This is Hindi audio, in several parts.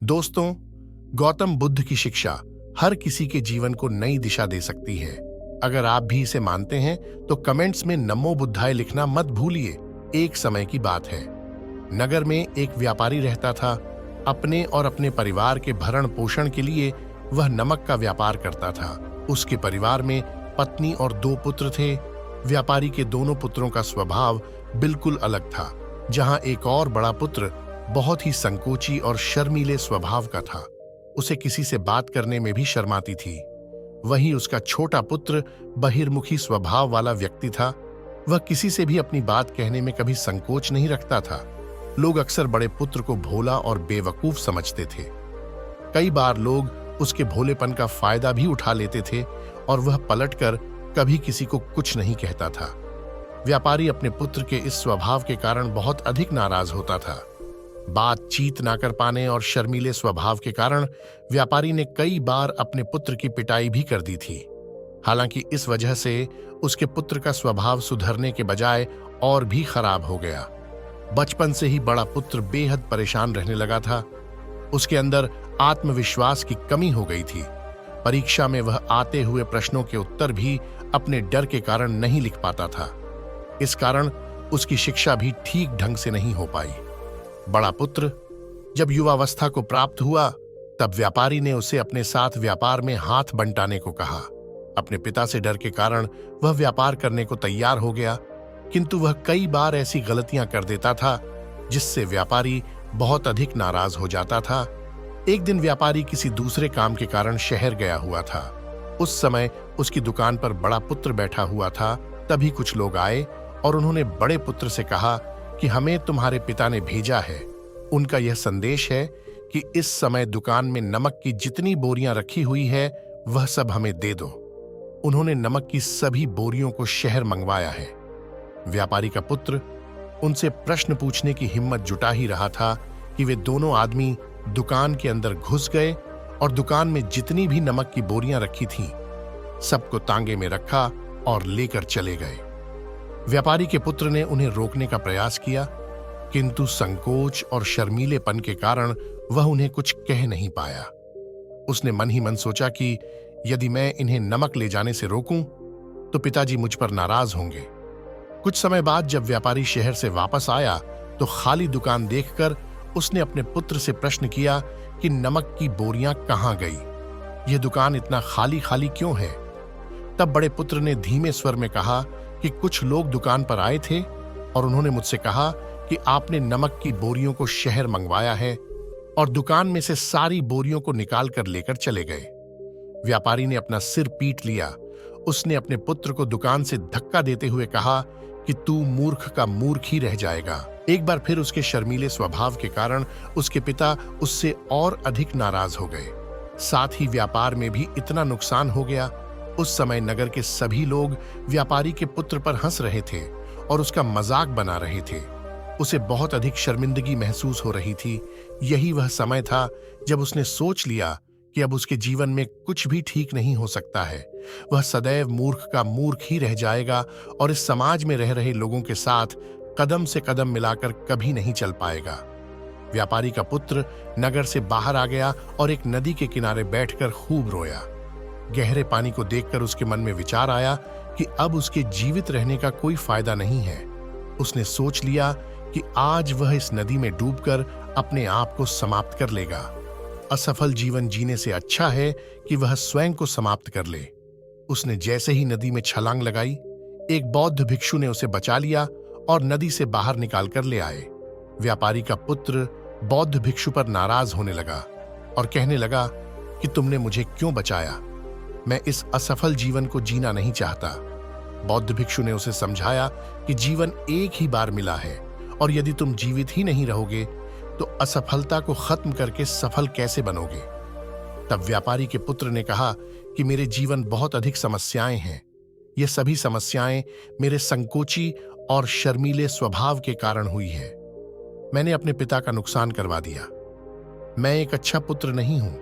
दोस्तों, गौतम बुद्ध की शिक्षा हर किसी के जीवन को नई दिशा दे सकती है। अगर आप भी इसे मानते हैं तो कमेंट्स में नमो बुद्धाय लिखना मत भूलिए। एक समय की बात है, नगर में एक व्यापारी रहता था। अपने और अपने परिवार के भरण पोषण के लिए वह नमक का व्यापार करता था। उसके परिवार में पत्नी और 2 पुत्र थे। व्यापारी के दोनों पुत्रों का स्वभाव बिल्कुल अलग था। जहां एक और बड़ा पुत्र बहुत ही संकोची और शर्मीले स्वभाव का था, उसे किसी से बात करने में भी शर्माती थी। वहीं उसका छोटा पुत्र बहिर्मुखी स्वभाव वाला व्यक्ति था। वह किसी से भी अपनी बात कहने में कभी संकोच नहीं रखता था। लोग अक्सर बड़े पुत्र को भोला और बेवकूफ समझते थे। कई बार लोग उसके भोलेपन का फायदा भी उठा लेते थे और वह पलटकर कभी किसी को कुछ नहीं कहता था। व्यापारी अपने पुत्र के इस स्वभाव के कारण बहुत अधिक नाराज होता था। बातचीत ना कर पाने और शर्मीले स्वभाव के कारण व्यापारी ने कई बार अपने पुत्र की पिटाई भी कर दी थी। हालांकि इस वजह से उसके पुत्र का स्वभाव सुधरने के बजाय और भी खराब हो गया। बचपन से ही बड़ा पुत्र बेहद परेशान रहने लगा था। उसके अंदर आत्मविश्वास की कमी हो गई थी। परीक्षा में वह आते हुए प्रश्नों के उत्तर भी अपने डर के कारण नहीं लिख पाता था। इस कारण उसकी शिक्षा भी ठीक ढंग से नहीं हो पाई। बड़ा पुत्र जब युवावस्था को प्राप्त हुआ, तब व्यापारी ने उसे अपने साथ व्यापार में हाथ बंटाने को कहा। अपने पिता से डर के कारण वह व्यापार करने को तैयार हो गया, किंतु वह कई बार ऐसी गलतियां कर देता था जिससे व्यापारी बहुत अधिक नाराज हो जाता था। एक दिन व्यापारी किसी दूसरे काम के कारण शहर गया हुआ था। उस समय उसकी दुकान पर बड़ा पुत्र बैठा हुआ था। तभी कुछ लोग आए और उन्होंने बड़े पुत्र से कहा कि हमें तुम्हारे पिता ने भेजा है। उनका यह संदेश है कि इस समय दुकान में नमक की जितनी बोरियां रखी हुई है वह सब हमें दे दो। उन्होंने नमक की सभी बोरियों को शहर मंगवाया है। व्यापारी का पुत्र उनसे प्रश्न पूछने की हिम्मत जुटा ही रहा था कि वे दोनों आदमी दुकान के अंदर घुस गए और दुकान में जितनी भी नमक की बोरियां रखी थीं, सबको तांगे में रखा और लेकर चले गए। व्यापारी के पुत्र ने उन्हें रोकने का प्रयास किया, किंतु संकोच और शर्मीलेपन के कारण वह उन्हें कुछ कह नहीं पाया। उसने मन ही मन सोचा कि यदि मैं इन्हें नमक ले जाने से रोकूं तो पिताजी मुझ पर नाराज होंगे। कुछ समय बाद जब व्यापारी शहर से वापस आया तो खाली दुकान देखकर उसने अपने पुत्र से प्रश्न किया कि नमक की बोरियां कहां गई? यह दुकान इतना खाली खाली क्यों है? तब बड़े पुत्र ने धीमे स्वर में कहा कि कुछ लोग दुकान पर आए थे और उन्होंने मुझसे कहा कि आपने नमक की बोरियों को शहर मंगवाया है, और दुकान में से सारी बोरियों को निकाल कर लेकर चले गए। व्यापारी ने अपना सिर पीट लिया। उसने अपने पुत्र को दुकान से धक्का देते हुए कहा कि तू मूर्ख का मूर्ख ही रह जाएगा। एक बार फिर उसके शर्मीले स्वभाव के कारण उसके पिता उससे और अधिक नाराज हो गए। साथ ही व्यापार में भी इतना नुकसान हो गया। उस समय नगर के सभी लोग व्यापारी के पुत्र पर हंस रहे थे और उसका मजाक बना रहे थे। उसे बहुत अधिक शर्मिंदगी महसूस हो रही थी। यही वह समय था जब उसने सोच लिया कि अब उसके जीवन में कुछ भी ठीक नहीं हो सकता है। वह सदैव मूर्ख का मूर्ख ही रह जाएगा और इस समाज में रह रहे लोगों के साथ कदम से कदम मिलाकर कभी नहीं चल पाएगा। व्यापारी का पुत्र नगर से बाहर आ गया और एक नदी के किनारे बैठकर खूब रोया। गहरे पानी को देखकर उसके मन में विचार आया कि अब उसके जीवित रहने का कोई फायदा नहीं है। उसने सोच लिया कि आज वह इस नदी में डूबकर अपने आप को समाप्त कर लेगा। असफल जीवन जीने से अच्छा है कि वह स्वयं को समाप्त कर ले। उसने जैसे ही नदी में छलांग लगाई, एक बौद्ध भिक्षु ने उसे बचा लिया और नदी से बाहर निकाल कर ले आए। व्यापारी का पुत्र बौद्ध भिक्षु पर नाराज होने लगा और कहने लगा कि तुमने मुझे क्यों बचाया? मैं इस असफल जीवन को जीना नहीं चाहता। बौद्ध भिक्षु ने उसे समझाया कि जीवन एक ही बार मिला है और यदि तुम जीवित ही नहीं रहोगे तो असफलता को खत्म करके सफल कैसे बनोगे? तब व्यापारी के पुत्र ने कहा कि मेरे जीवन बहुत अधिक समस्याएं हैं। ये सभी समस्याएं मेरे संकोची और शर्मीले स्वभाव के कारण हुई है। मैंने अपने पिता का नुकसान करवा दिया। मैं एक अच्छा पुत्र नहीं हूं।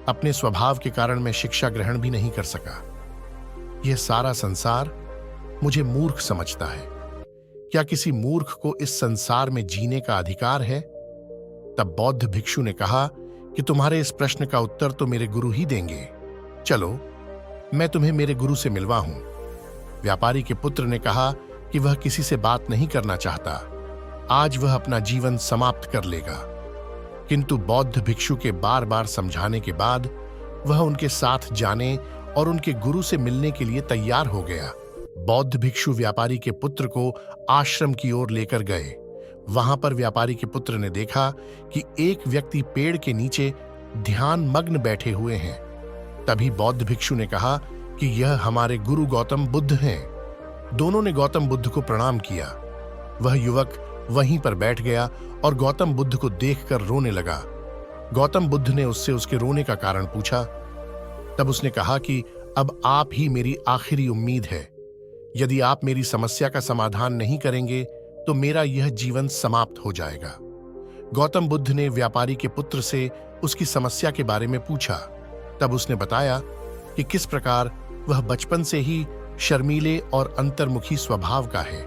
अपने स्वभाव के कारण मैं शिक्षा ग्रहण भी नहीं कर सका। यह सारा संसार मुझे मूर्ख समझता है। क्या किसी मूर्ख को इस संसार में जीने का अधिकार है? तब बौद्ध भिक्षु ने कहा कि तुम्हारे इस प्रश्न का उत्तर तो मेरे गुरु ही देंगे। चलो, मैं तुम्हें मेरे गुरु से मिलवा हूं। व्यापारी के पुत्र ने कहा कि वह किसी से बात नहीं करना चाहता, आज वह अपना जीवन समाप्त कर लेगा। किंतु बौद्ध भिक्षु के बार बार समझाने के बाद वह उनके साथ जाने और उनके गुरु से मिलने के लिए तैयार हो गया। बौद्ध भिक्षु व्यापारी के पुत्र को आश्रम की ओर लेकर गए। वहां पर व्यापारी के पुत्र ने देखा कि एक व्यक्ति पेड़ के नीचे ध्यान मग्न बैठे हुए हैं। तभी बौद्ध भिक्षु ने कहा कि यह हमारे गुरु गौतम बुद्ध हैं। दोनों ने गौतम बुद्ध को प्रणाम किया। वह युवक वहीं पर बैठ गया और गौतम बुद्ध को देखकर रोने लगा। गौतम बुद्ध ने उससे उसके रोने का कारण पूछा। तब उसने कहा कि अब आप ही मेरी आखिरी उम्मीद है। यदि आप मेरी समस्या का समाधान नहीं करेंगे तो मेरा यह जीवन समाप्त हो जाएगा। गौतम बुद्ध ने व्यापारी के पुत्र से उसकी समस्या के बारे में पूछा। तब उसने बताया कि किस प्रकार वह बचपन से ही शर्मीले और अंतर्मुखी स्वभाव का है।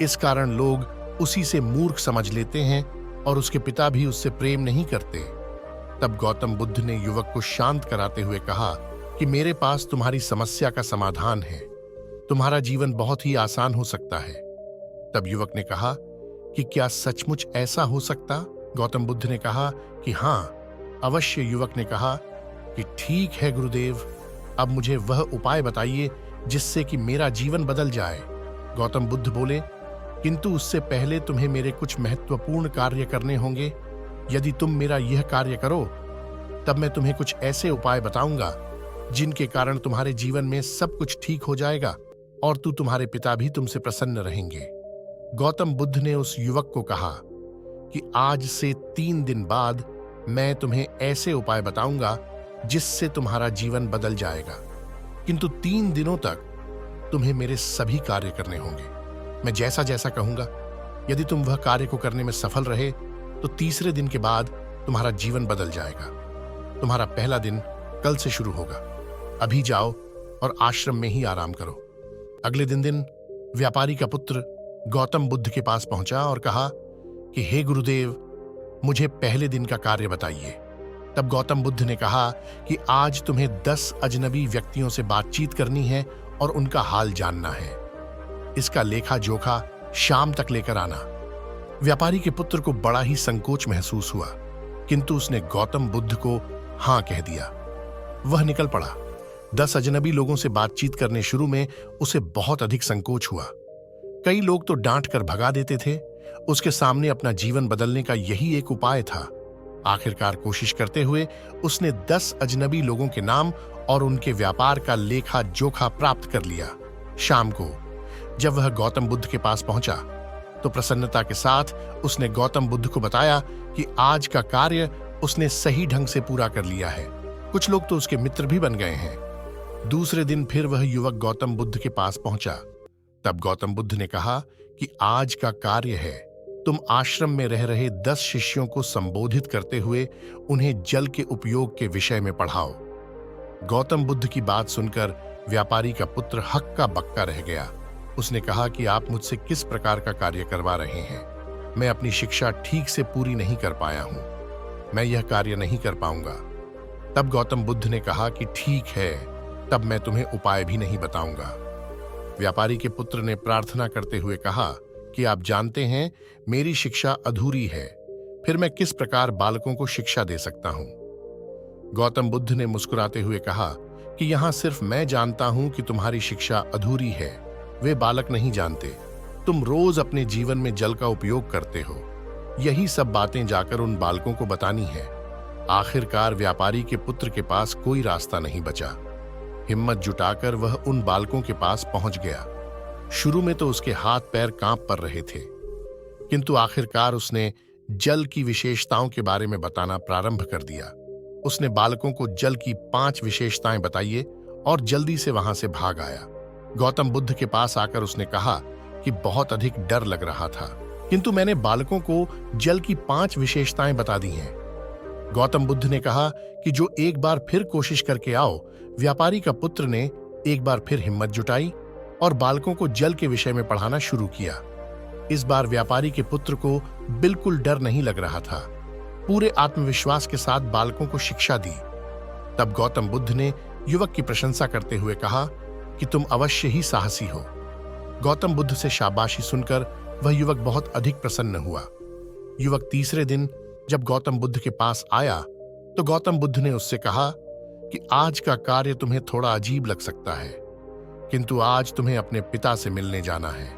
इस कारण लोग उसी से मूर्ख समझ लेते हैं और उसके पिता भी उससे प्रेम नहीं करते। तब गौतम बुद्ध ने युवक को शांत कराते हुए कहा कि मेरे पास तुम्हारी समस्या का समाधान है। तुम्हारा जीवन बहुत ही आसान हो सकता है। तब युवक ने कहा कि क्या सचमुच ऐसा हो सकता? गौतम बुद्ध ने कहा कि हाँ, अवश्य। युवक ने कहा कि ठीक है गुरुदेव, अब मुझे वह उपाय बताइए जिससे कि मेरा जीवन बदल जाए। गौतम बुद्ध बोले, किंतु उससे पहले तुम्हें मेरे कुछ महत्वपूर्ण कार्य करने होंगे। यदि तुम मेरा यह कार्य करो तब मैं तुम्हें कुछ ऐसे उपाय बताऊंगा जिनके कारण तुम्हारे जीवन में सब कुछ ठीक हो जाएगा और तुम्हारे पिता भी तुमसे प्रसन्न रहेंगे। गौतम बुद्ध ने उस युवक को कहा कि आज से 3 दिन बाद मैं तुम्हें ऐसे उपाय बताऊंगा जिससे तुम्हारा जीवन बदल जाएगा, किंतु 3 दिनों तक तुम्हें मेरे सभी कार्य करने होंगे। मैं जैसा जैसा कहूंगा, यदि तुम वह कार्य को करने में सफल रहे तो तीसरे दिन के बाद तुम्हारा जीवन बदल जाएगा। तुम्हारा पहला दिन कल से शुरू होगा। अभी जाओ और आश्रम में ही आराम करो। अगले दिन व्यापारी का पुत्र गौतम बुद्ध के पास पहुंचा और कहा कि हे गुरुदेव, मुझे पहले दिन का कार्य बताइए। तब गौतम बुद्ध ने कहा कि आज तुम्हें 10 अजनबी व्यक्तियों से बातचीत करनी है और उनका हाल जानना है। इसका लेखा जोखा शाम तक लेकर आना। व्यापारी के पुत्र को बड़ा ही संकोच महसूस हुआ, किंतु उसने गौतम बुद्ध को हां कह दिया। वह निकल पड़ा। 10 अजनबी लोगों से बातचीत करने शुरू में उसे बहुत अधिक संकोच हुआ। कई लोग तो डांट कर भगा देते थे। उसके सामने अपना जीवन बदलने का यही एक उपाय था। आखिरकार कोशिश करते हुए उसने 10 अजनबी लोगों के नाम और उनके व्यापार का लेखा जोखा प्राप्त कर लिया। शाम को जब वह गौतम बुद्ध के पास पहुंचा तो प्रसन्नता के साथ उसने गौतम बुद्ध को बताया कि आज का कार्य उसने सही ढंग से पूरा कर लिया है। कुछ लोग तो उसके मित्र भी बन गए हैं। दूसरे दिन फिर वह युवक गौतम बुद्ध के पास पहुंचा। तब गौतम बुद्ध ने कहा कि आज का कार्य है, तुम आश्रम में रह रहे 10 शिष्यों को संबोधित करते हुए उन्हें जल के उपयोग के विषय में पढ़ाओ। गौतम बुद्ध की बात सुनकर व्यापारी का पुत्र हक्का बक्का रह गया। उसने कहा कि आप मुझसे किस प्रकार का कार्य करवा रहे हैं? मैं अपनी शिक्षा ठीक से पूरी नहीं कर पाया हूं। मैं यह कार्य नहीं कर पाऊंगा। तब गौतम बुद्ध ने कहा कि ठीक है, तब मैं तुम्हें उपाय भी नहीं बताऊंगा। व्यापारी के पुत्र ने प्रार्थना करते हुए कहा कि आप जानते हैं मेरी शिक्षा अधूरी है, फिर मैं किस प्रकार बालकों को शिक्षा दे सकता हूं? गौतम बुद्ध ने मुस्कुराते हुए कहा कि यहां सिर्फ मैं जानता हूं कि तुम्हारी शिक्षा अधूरी है, वे बालक नहीं जानते। तुम रोज अपने जीवन में जल का उपयोग करते हो। यही सब बातें जाकर उन बालकों को बतानी है। आखिरकार व्यापारी के पुत्र के पास कोई रास्ता नहीं बचा। हिम्मत जुटाकर वह उन बालकों के पास पहुंच गया। शुरू में तो उसके हाथ पैर कांप पड़ रहे थे, किंतु आखिरकार उसने जल की विशेषताओं के बारे में बताना प्रारंभ कर दिया। उसने बालकों को जल की 5 विशेषताएं बताइए और जल्दी से वहां से भाग आया। गौतम बुद्ध के पास आकर उसने कहा कि बहुत अधिक डर लग रहा था, किंतु मैंने बालकों को जल की 5 विशेषताएं बता दी हैं। गौतम बुद्ध ने कहा कि जो एक बार फिर कोशिश करके आओ। व्यापारी का पुत्र ने एक बार फिर हिम्मत जुटाई और बालकों को जल के विषय में पढ़ाना शुरू किया। इस बार व्यापारी के पुत्र को बिल्कुल डर नहीं लग रहा था। पूरे आत्मविश्वास के साथ बालकों को शिक्षा दी। तब गौतम बुद्ध ने युवक की प्रशंसा करते हुए कहा कि तुम अवश्य ही साहसी हो। गौतम बुद्ध से शाबाशी सुनकर वह युवक बहुत अधिक प्रसन्न हुआ। युवक तीसरे दिन जब गौतम बुद्ध के पास आया तो गौतम बुद्ध ने उससे कहा कि आज का कार्य तुम्हें थोड़ा अजीब लग सकता है, किंतु आज तुम्हें अपने पिता से मिलने जाना है।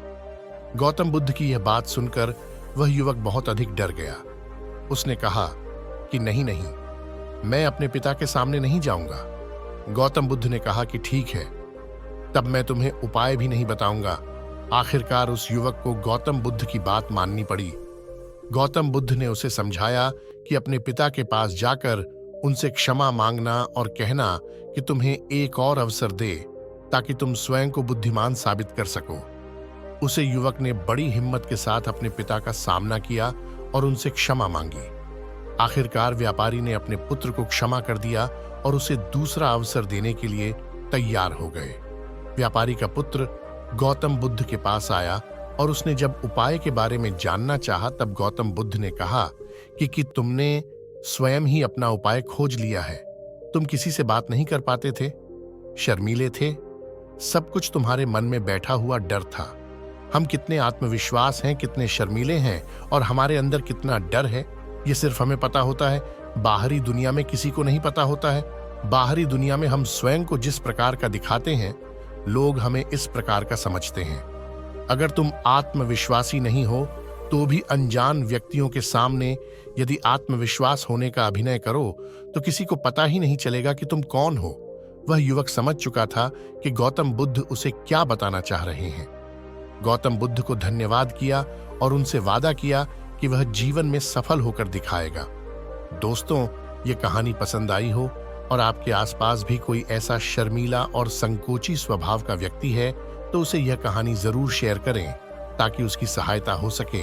गौतम बुद्ध की यह बात सुनकर वह युवक बहुत अधिक डर गया। उसने कहा कि नहीं नहीं, मैं अपने पिता के सामने नहीं जाऊंगा। गौतम बुद्ध ने कहा कि ठीक है, तब मैं तुम्हें उपाय भी नहीं बताऊंगा। आखिरकार उस युवक को गौतम बुद्ध की बात माननी पड़ी। गौतम बुद्ध ने उसे समझाया कि अपने पिता के पास जाकर उनसे क्षमा मांगना और कहना कि तुम्हें एक और अवसर दे ताकि तुम स्वयं को बुद्धिमान साबित कर सको। उसे युवक ने बड़ी हिम्मत के साथ अपने पिता का सामना किया और उनसे क्षमा मांगी। आखिरकार व्यापारी ने अपने पुत्र को क्षमा कर दिया और उसे दूसरा अवसर देने के लिए तैयार हो गए। व्यापारी का पुत्र गौतम बुद्ध के पास आया और उसने जब उपाय के बारे में जानना चाहा तब गौतम बुद्ध ने कहा कि तुमने स्वयं ही अपना उपाय खोज लिया है। तुम किसी से बात नहीं कर पाते थे, शर्मीले थे, सब कुछ तुम्हारे मन में बैठा हुआ डर था। हम कितने आत्मविश्वास हैं, कितने शर्मीले हैं और हमारे अंदर कितना डर है, ये सिर्फ हमें पता होता है, बाहरी दुनिया में किसी को नहीं पता होता है। बाहरी दुनिया में हम स्वयं को जिस प्रकार का दिखाते हैं, लोग हमें इस प्रकार का समझते हैं। अगर तुम आत्मविश्वासी नहीं हो तो भी अनजान व्यक्तियों के सामने यदि आत्मविश्वास होने का अभिनय करो तो किसी को पता ही नहीं चलेगा कि तुम कौन हो। वह युवक समझ चुका था कि गौतम बुद्ध उसे क्या बताना चाह रहे हैं। गौतम बुद्ध को धन्यवाद किया और उनसे वादा किया कि वह जीवन में सफल होकर दिखाएगा। दोस्तों, ये कहानी पसंद आई हो और आपके आसपास भी कोई ऐसा शर्मीला और संकोची स्वभाव का व्यक्ति है तो उसे यह कहानी जरूर शेयर करें ताकि उसकी सहायता हो सके।